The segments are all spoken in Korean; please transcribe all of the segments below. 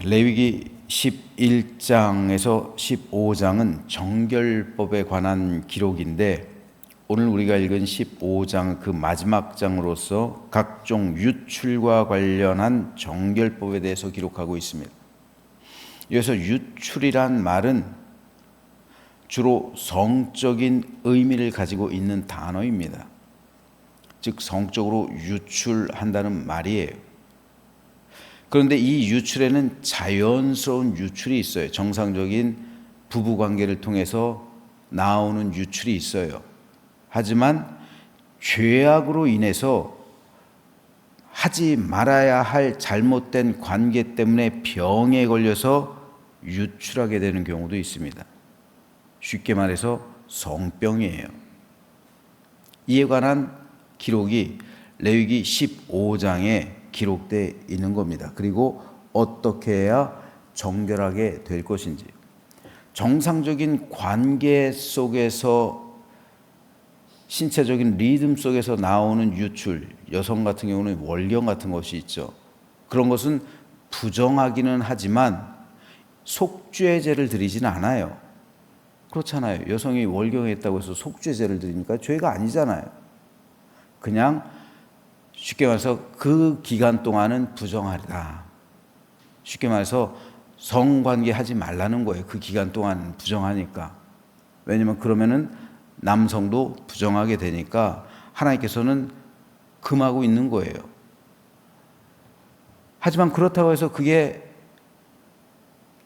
레위기 11장에서 15장은 정결법에 관한 기록인데 오늘 우리가 읽은 15장 그 마지막 장으로서 각종 유출과 관련한 정결법에 대해서 기록하고 있습니다. 여기서 유출이란 말은 주로 성적인 의미를 가지고 있는 단어입니다. 즉 성적으로 유출한다는 말이에요. 그런데 이 유출에는 자연스러운 유출이 있어요. 정상적인 부부관계를 통해서 나오는 유출이 있어요. 하지만 죄악으로 인해서 하지 말아야 할 잘못된 관계 때문에 병에 걸려서 유출하게 되는 경우도 있습니다. 쉽게 말해서 성병이에요. 이에 관한 기록이 레위기 15장에 기록되어 있는 겁니다. 그리고 어떻게 해야 정결하게 될 것인지. 정상적인 관계 속에서 신체적인 리듬 속에서 나오는 유출, 여성 같은 경우는 월경 같은 것이 있죠. 그런 것은 부정하기는 하지만 속죄제를 드리지는 않아요. 그렇잖아요. 여성이 월경했다고 해서 속죄제를 드리니까 죄가 아니잖아요. 그냥 쉽게 말해서 그 기간 동안은 부정하다. 쉽게 말해서 성관계 하지 말라는 거예요. 그 기간 동안 부정하니까. 왜냐면 그러면은 남성도 부정하게 되니까 하나님께서는 금하고 있는 거예요. 하지만 그렇다고 해서 그게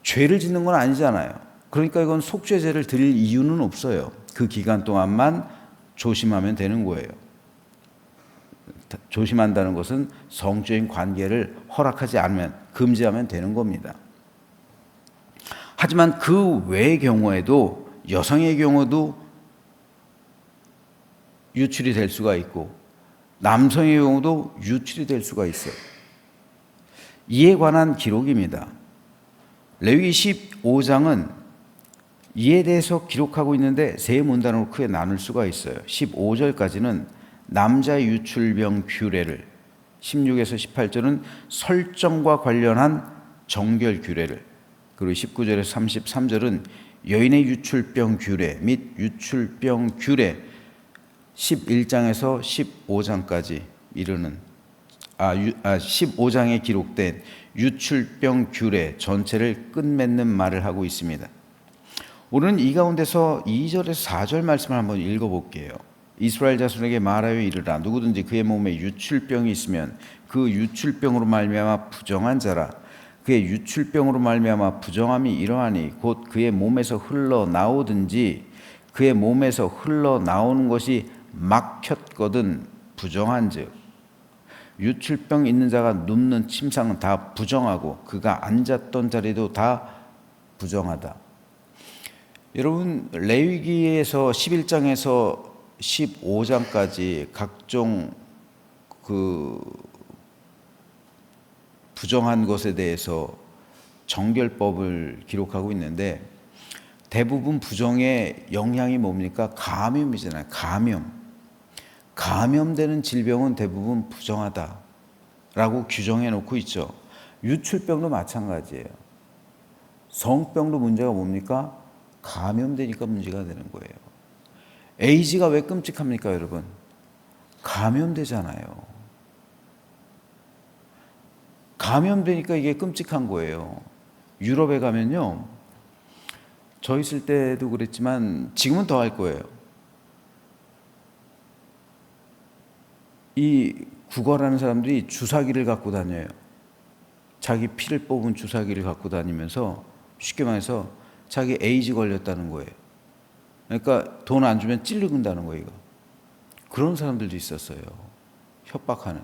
죄를 짓는 건 아니잖아요. 그러니까 이건 속죄제를 드릴 이유는 없어요. 그 기간 동안만 조심하면 되는 거예요. 조심한다는 것은 성적인 관계를 허락하지 않으면, 금지하면 되는 겁니다. 하지만 그 외의 경우에도 여성의 경우도 유출이 될 수가 있고 남성의 경우도 유출이 될 수가 있어요. 이에 관한 기록입니다. 레위기 15장은 이에 대해서 기록하고 있는데 세 문단으로 크게 나눌 수가 있어요. 15절까지는 남자 유출병 규례를, 16에서 18절은 설정과 관련한 정결 규례를, 그리고 19절에서 33절은 여인의 유출병 규례 및 유출병 규례, 11장에서 15장까지 이르는 15장에 기록된 유출병 규례 전체를 끝맺는 말을 하고 있습니다. 오늘은 이 가운데서 2절에서 4절 말씀을 한번 읽어볼게요. 이스라엘 자손에게 말하여 이르라. 누구든지 그의 몸에 유출병이 있으면 그 유출병으로 말미암아 부정한 자라. 그의 유출병으로 말미암아 부정함이 이러하니 곧 그의 몸에서 흘러나오든지 그의 몸에서 흘러나오는 것이 막혔거든 부정한즉. 유출병 있는 자가 눕는 침상은 다 부정하고 그가 앉았던 자리도 다 부정하다. 여러분, 레위기에서 11장에서 15장까지 각종 그 부정한 것에 대해서 정결법을 기록하고 있는데 대부분 부정의 영향이 뭡니까? 감염이잖아요. 감염되는 질병은 대부분 부정하다라고 규정해 놓고 있죠. 유출병도 마찬가지예요. 성병도 문제가 뭡니까? 감염되니까 문제가 되는 거예요. 에이즈가 왜 끔찍합니까, 여러분? 감염되잖아요. 감염되니까 이게 끔찍한 거예요. 유럽에 가면요, 저 있을 때도 그랬지만 지금은 더 할 거예요. 이 구걸하는 사람들이 주사기를 갖고 다녀요. 자기 피를 뽑은 주사기를 갖고 다니면서 쉽게 말해서 자기 에이즈 걸렸다는 거예요. 그러니까 돈 안 주면 찔른다는 거예요. 그런 사람들도 있었어요. 협박하는.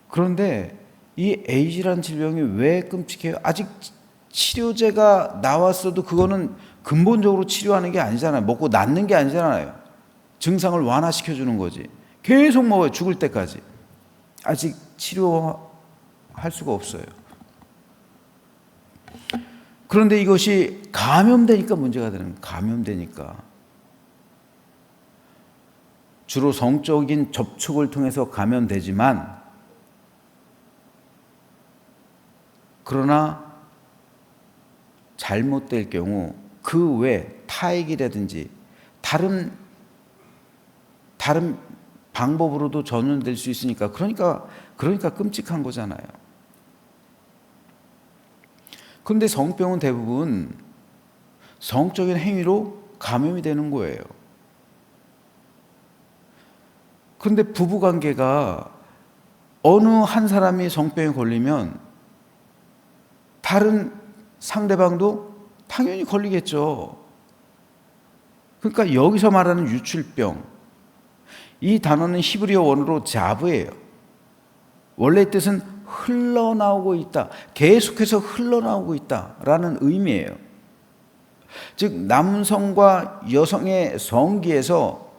그런데 이 에이즈라는 질병이 왜 끔찍해요? 아직 치료제가 나왔어도 그거는 근본적으로 치료하는 게 아니잖아요. 먹고 낫는 게 아니잖아요. 증상을 완화시켜 주는 거지. 계속 먹어요. 죽을 때까지. 아직 치료할 수가 없어요. 그런데 이것이 감염되니까 문제가 되는 거예요. 감염되니까. 주로 성적인 접촉을 통해서 감염되지만 그러나 잘못될 경우 그 외 타액이라든지 다른 방법으로도 전염될 수 있으니까 그러니까 끔찍한 거잖아요. 그런데 성병은 대부분 성적인 행위로 감염이 되는 거예요. 그런데 부부관계가 어느 한 사람이 성병에 걸리면 다른 상대방도 당연히 걸리겠죠. 그러니까 여기서 말하는 유출병, 이 단어는 히브리어 원어로 자브예요. 원래 뜻은 흘러나오고 있다, 계속해서 흘러나오고 있다라는 의미예요. 즉 남성과 여성의 성기에서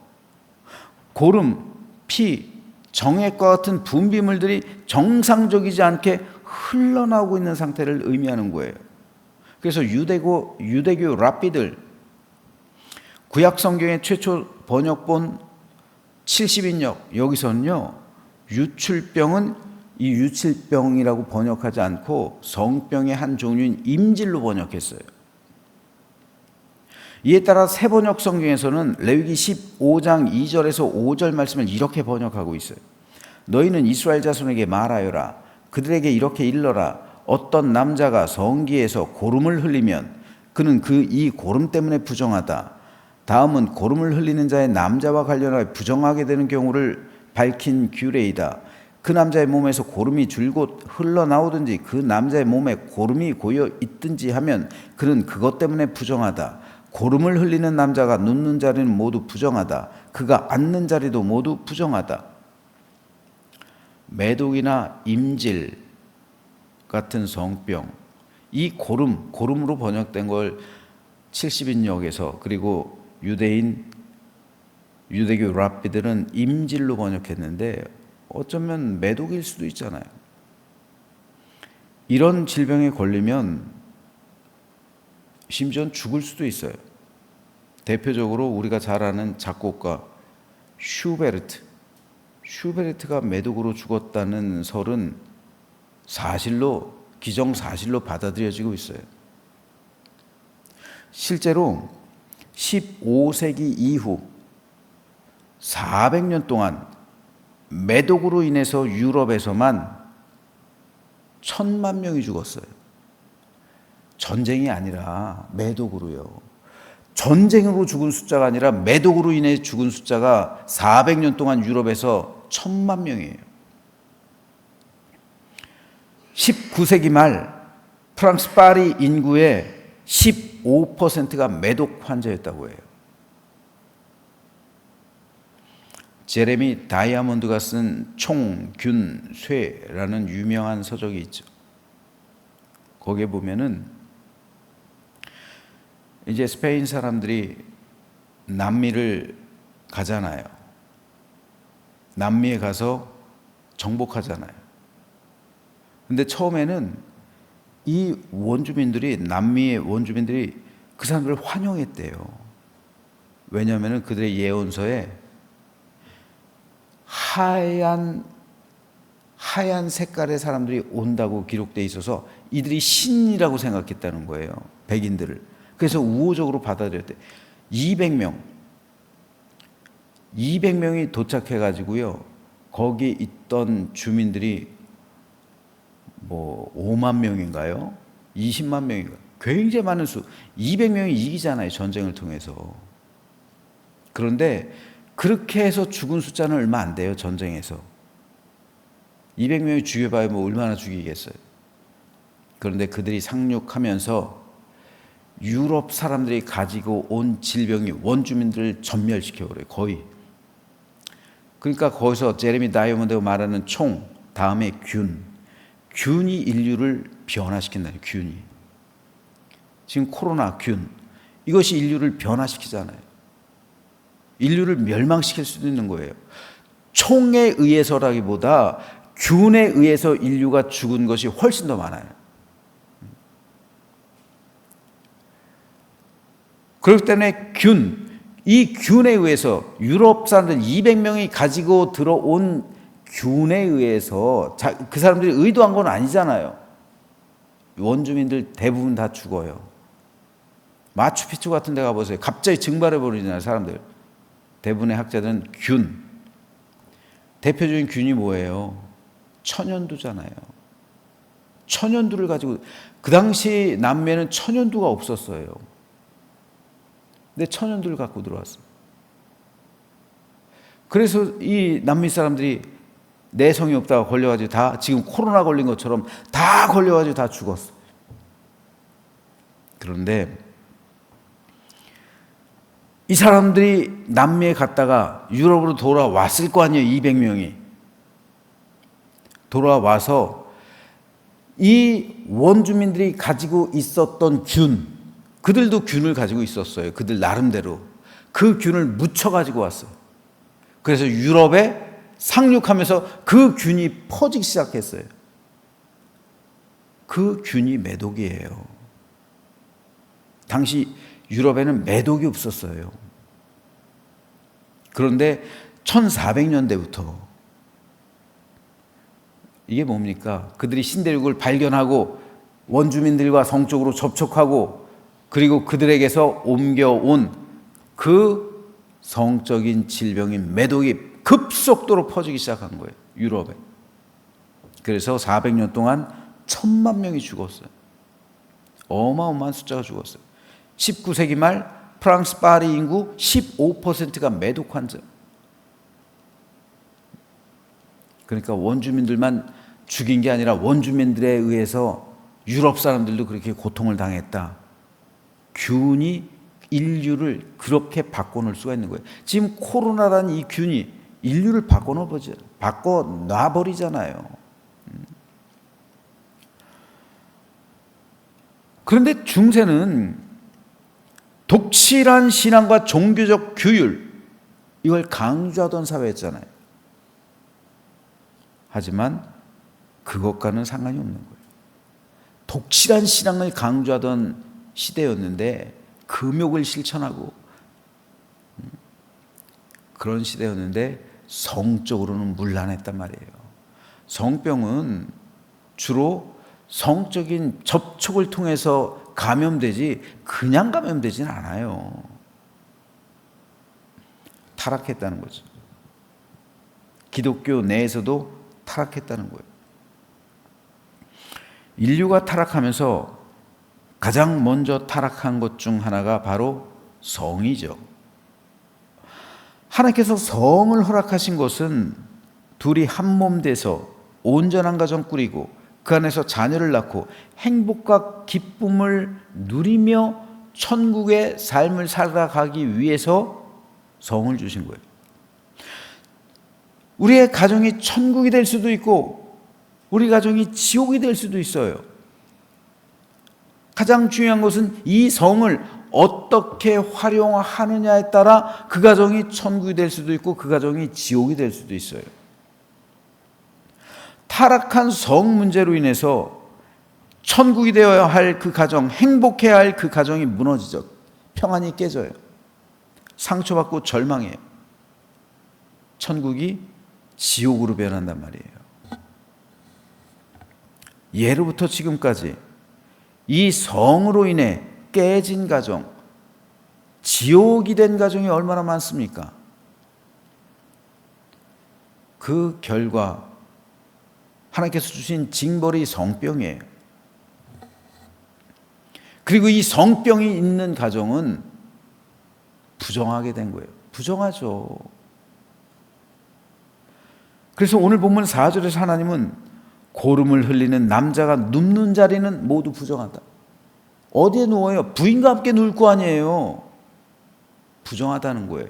고름, 피, 정액과 같은 분비물들이 정상적이지 않게 흘러나오고 있는 상태를 의미하는 거예요. 그래서 유대교 랍비들, 구약 성경의 최초 번역본 70인역 여기서는요, 유출병은 이 유출병이라고 번역하지 않고 성병의 한 종류인 임질로 번역했어요. 이에 따라 새 번역 성경에서는 레위기 15장 2절에서 5절 말씀을 이렇게 번역하고 있어요. 너희는 이스라엘 자손에게 말하여라. 그들에게 이렇게 일러라. 어떤 남자가 성기에서 고름을 흘리면 그는 이 고름 때문에 부정하다. 다음은 고름을 흘리는 자의 남자와 관련하여 부정하게 되는 경우를 밝힌 규례이다. 그 남자의 몸에서 고름이 줄곧 흘러나오든지 그 남자의 몸에 고름이 고여 있든지 하면 그는 그것 때문에 부정하다. 고름을 흘리는 남자가 눕는 자리는 모두 부정하다. 그가 앉는 자리도 모두 부정하다. 매독이나 임질 같은 성병, 이 고름으로 번역된 걸 70인역에서 그리고 유대교 랍비들은 임질로 번역했는데 어쩌면 매독일 수도 있잖아요. 이런 질병에 걸리면 심지어는 죽을 수도 있어요. 대표적으로 우리가 잘 아는 작곡가 슈베르트가 매독으로 죽었다는 설은 기정사실로 받아들여지고 있어요. 실제로 15세기 이후 400년 동안 매독으로 인해서 유럽에서만 1000만 명이 죽었어요. 전쟁이 아니라 매독으로요. 전쟁으로 죽은 숫자가 아니라 매독으로 인해 죽은 숫자가 400년 동안 유럽에서 1000만 명이에요. 19세기 말 프랑스 파리 인구의 15%가 매독 환자였다고 해요. 제레미 다이아몬드가 쓴 총, 균, 쇠라는 유명한 서적이 있죠. 거기에 보면은 이제 스페인 사람들이 남미를 가잖아요. 남미에 가서 정복하잖아요. 근데 처음에는 이 남미의 원주민들이 그 사람들을 환영했대요. 왜냐하면 그들의 예언서에 하얀 색깔의 사람들이 온다고 기록되어 있어서 이들이 신이라고 생각했다는 거예요. 백인들을. 그래서 우호적으로 받아들였대. 200명이 도착해가지고요. 거기 있던 주민들이 5만 명인가요? 20만 명인가요? 굉장히 많은 수. 200명이 이기잖아요. 전쟁을 통해서. 그런데 그렇게 해서 죽은 숫자는 얼마 안 돼요. 전쟁에서. 200명이 죽여봐야 얼마나 죽이겠어요. 그런데 그들이 상륙하면서 유럽 사람들이 가지고 온 질병이 원주민들을 전멸시켜버려요. 거의. 그러니까 거기서 제레미 다이아몬드가 말하는 총, 다음에 균이 인류를 변화시킨다는 균이. 지금 코로나 균, 이것이 인류를 변화시키잖아요. 인류를 멸망시킬 수도 있는 거예요. 총에 의해서라기보다 균에 의해서 인류가 죽은 것이 훨씬 더 많아요. 그렇기 때문에 이 균에 의해서 유럽 사람들 200명이 가지고 들어온 균에 의해서 그 사람들이 의도한 건 아니잖아요. 원주민들 대부분 다 죽어요. 마추픽추 같은 데 가보세요. 갑자기 증발해 버리잖아요, 사람들. 대부분의 학자들은 균. 대표적인 균이 뭐예요? 천연두잖아요. 천연두를 가지고, 그 당시 남미에는 천연두가 없었어요. 근데 천연두를 갖고 들어왔어요. 그래서 이 남미 사람들이 내성이 없다가 걸려가지고 다 지금 코로나 걸린 것처럼 다 걸려가지고 다 죽었어요. 그런데 이 사람들이 남미에 갔다가 유럽으로 돌아왔을 거 아니에요. 200명이. 돌아와서 이 원주민들이 가지고 있었던 균, 그들도 균을 가지고 있었어요. 그들 나름대로. 그 균을 묻혀가지고 왔어요. 그래서 유럽에 상륙하면서 그 균이 퍼지기 시작했어요. 그 균이 메독이에요. 당시 유럽에는 메독이 없었어요. 그런데 1400년대부터 이게 뭡니까? 그들이 신대륙을 발견하고 원주민들과 성적으로 접촉하고 그리고 그들에게서 옮겨온 그 성적인 질병인 메독이 급속도로 퍼지기 시작한 거예요. 유럽에. 그래서 400년 동안 1000만 명이 죽었어요. 어마어마한 숫자가 죽었어요. 19세기 말 프랑스 파리 인구 15%가 메독 환자. 그러니까 원주민들만 죽인 게 아니라 원주민들에 의해서 유럽 사람들도 그렇게 고통을 당했다. 균이 인류를 그렇게 바꿔놓을 수가 있는 거예요. 지금 코로나라는 이 균이 인류를 바꿔놔버리잖아요. 그런데 중세는 독실한 신앙과 종교적 규율, 이걸 강조하던 사회였잖아요. 하지만 그것과는 상관이 없는 거예요. 독실한 신앙을 강조하던 시대였는데 금욕을 실천하고 그런 시대였는데 성적으로는 문란했단 말이에요. 성병은 주로 성적인 접촉을 통해서 감염되지 그냥 감염되지는 않아요. 타락했다는 거죠. 기독교 내에서도 타락했다는 거예요. 인류가 타락하면서 가장 먼저 타락한 것 중 하나가 바로 성이죠. 하나님께서 성을 허락하신 것은 둘이 한 몸 돼서 온전한 가정 꾸리고 그 안에서 자녀를 낳고 행복과 기쁨을 누리며 천국의 삶을 살아가기 위해서 성을 주신 거예요. 우리의 가정이 천국이 될 수도 있고 우리 가정이 지옥이 될 수도 있어요. 가장 중요한 것은 이 성을 어떻게 활용하느냐에 따라 그 가정이 천국이 될 수도 있고 그 가정이 지옥이 될 수도 있어요. 타락한 성 문제로 인해서 천국이 되어야 할 그 가정, 행복해야 할 그 가정이 무너지죠. 평안이 깨져요. 상처받고 절망해요. 천국이 지옥으로 변한단 말이에요. 예로부터 지금까지 이 성으로 인해 깨진 가정, 지옥이 된 가정이 얼마나 많습니까? 그 결과 하나님께서 주신 징벌이 성병이에요. 그리고 이 성병이 있는 가정은 부정하게 된 거예요. 부정하죠. 그래서 오늘 본문 4절에서 하나님은 고름을 흘리는 남자가 눕는 자리는 모두 부정하다. 어디에 누워요? 부인과 함께 누울 거 아니에요. 부정하다는 거예요.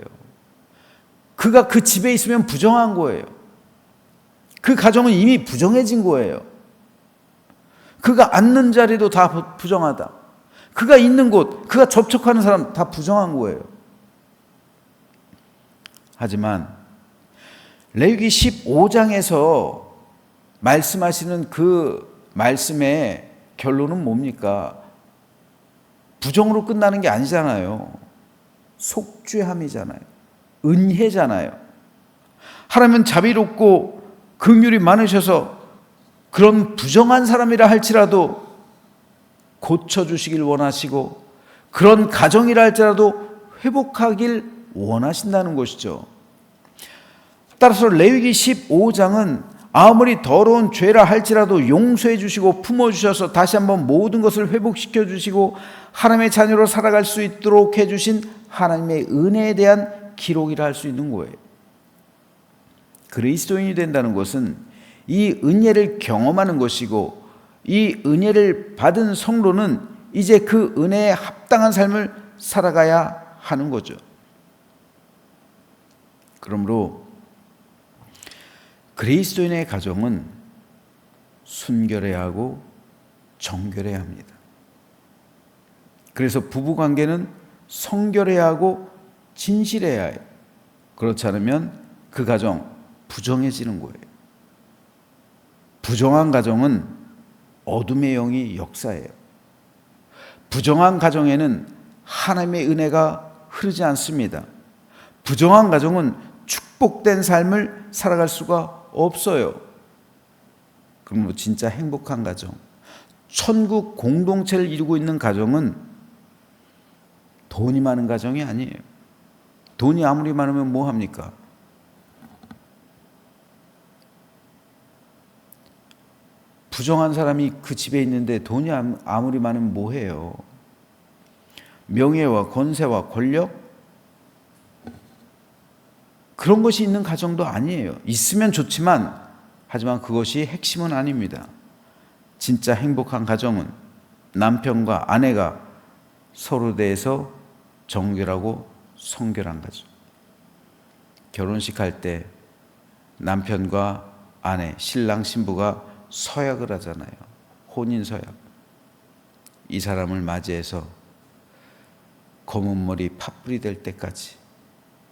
그가 그 집에 있으면 부정한 거예요. 그 가정은 이미 부정해진 거예요. 그가 앉는 자리도 다 부정하다. 그가 있는 곳, 그가 접촉하는 사람 다 부정한 거예요. 하지만 레위기 15장에서 말씀하시는 그 말씀의 결론은 뭡니까? 부정으로 끝나는 게 아니잖아요. 속죄함이잖아요. 은혜잖아요. 하나님은 자비롭고 긍휼이 많으셔서 그런 부정한 사람이라 할지라도 고쳐주시길 원하시고 그런 가정이라 할지라도 회복하길 원하신다는 것이죠. 따라서 레위기 15장은 아무리 더러운 죄라 할지라도 용서해 주시고 품어주셔서 다시 한번 모든 것을 회복시켜 주시고 하나님의 자녀로 살아갈 수 있도록 해주신 하나님의 은혜에 대한 기록이라 할 수 있는 거예요. 그리스도인이 된다는 것은 이 은혜를 경험하는 것이고 이 은혜를 받은 성도는 이제 그 은혜에 합당한 삶을 살아가야 하는 거죠. 그러므로 그리스도인의 가정은 순결해야 하고 정결해야 합니다. 그래서 부부관계는 성결해야 하고 진실해야 해요. 그렇지 않으면 그 가정 부정해지는 거예요. 부정한 가정은 어둠의 영이 역사해요. 부정한 가정에는 하나님의 은혜가 흐르지 않습니다. 부정한 가정은 축복된 삶을 살아갈 수가 없어요. 그럼 진짜 행복한 가정, 천국 공동체를 이루고 있는 가정은 돈이 많은 가정이 아니에요. 돈이 아무리 많으면 뭐 합니까? 부정한 사람이 그 집에 있는데 돈이 아무리 많으면 뭐 해요? 명예와 권세와 권력? 그런 것이 있는 가정도 아니에요. 있으면 좋지만 하지만 그것이 핵심은 아닙니다. 진짜 행복한 가정은 남편과 아내가 서로 대해서 정결하고 성결한 가정. 결혼식 할 때 남편과 아내, 신랑 신부가 서약을 하잖아요. 혼인 서약. 이 사람을 맞이해서 검은 머리 팥불이 될 때까지,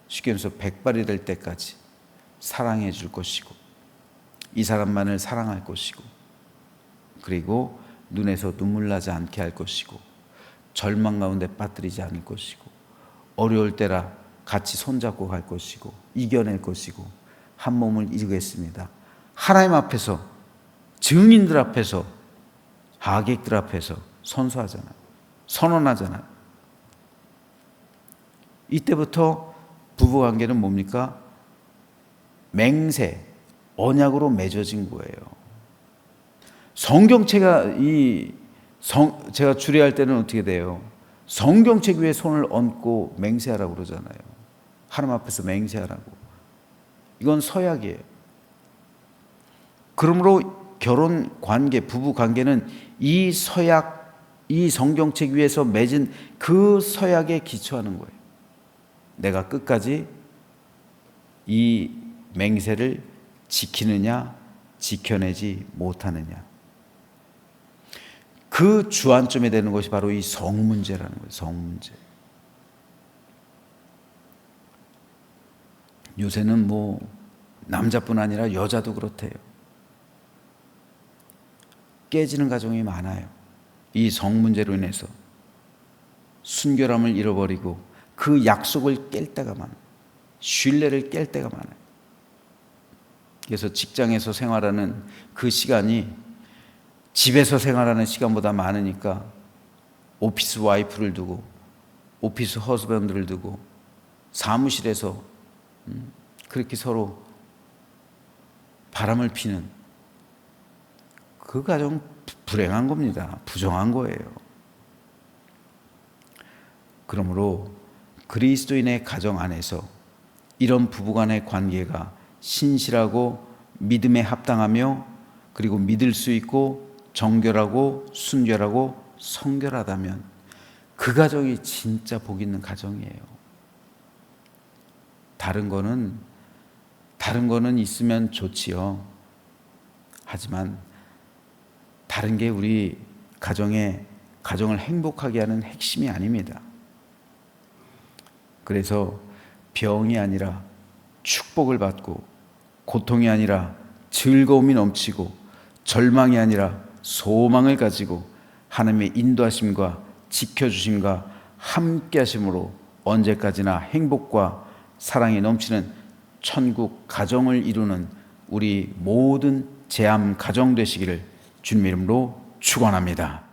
쉽게 말해서 백발이 될 때까지 사랑해 줄 것이고 이 사람만을 사랑할 것이고 그리고 눈에서 눈물 나지 않게 할 것이고 절망 가운데 빠뜨리지 않을 것이고 어려울 때라 같이 손잡고 갈 것이고 이겨낼 것이고 한 몸을 이루겠습니다. 하나님 앞에서, 증인들 앞에서, 하객들 앞에서 선서하잖아요. 선언하잖아요. 이때부터 부부관계는 뭡니까? 맹세, 언약으로 맺어진 거예요. 성경체가 제가 주례할 때는 어떻게 돼요? 성경책 위에 손을 얹고 맹세하라고 그러잖아요. 하나님 앞에서 맹세하라고. 이건 서약이에요. 그러므로 결혼 관계, 부부 관계는 이 서약, 이 성경책 위에서 맺은 그 서약에 기초하는 거예요. 내가 끝까지 이 맹세를 지키느냐, 지켜내지 못하느냐. 그 주안점이 되는 것이 바로 이 성문제라는 거예요. 성문제. 요새는 뭐 남자뿐 아니라 여자도 그렇대요. 깨지는 가정이 많아요. 이 성문제로 인해서 순결함을 잃어버리고 그 약속을 깰 때가 많아요. 신뢰를 깰 때가 많아요. 그래서 직장에서 생활하는 그 시간이 집에서 생활하는 시간보다 많으니까 오피스 와이프를 두고 오피스 허스밴드를 두고 사무실에서 그렇게 서로 바람을 피는 그 가정 불행한 겁니다. 부정한 거예요. 그러므로 그리스도인의 가정 안에서 이런 부부간의 관계가 신실하고 믿음에 합당하며 그리고 믿을 수 있고 정결하고 순결하고 성결하다면 그 가정이 진짜 복 있는 가정이에요. 다른 거는 있으면 좋지요. 하지만 다른 게 우리 가정을 행복하게 하는 핵심이 아닙니다. 그래서 병이 아니라 축복을 받고 고통이 아니라 즐거움이 넘치고 절망이 아니라 소망을 가지고 하나님의 인도하심과 지켜주심과 함께 하심으로 언제까지나 행복과 사랑이 넘치는 천국 가정을 이루는 우리 모든 제암 가정 되시기를 주님 이름으로 축원합니다.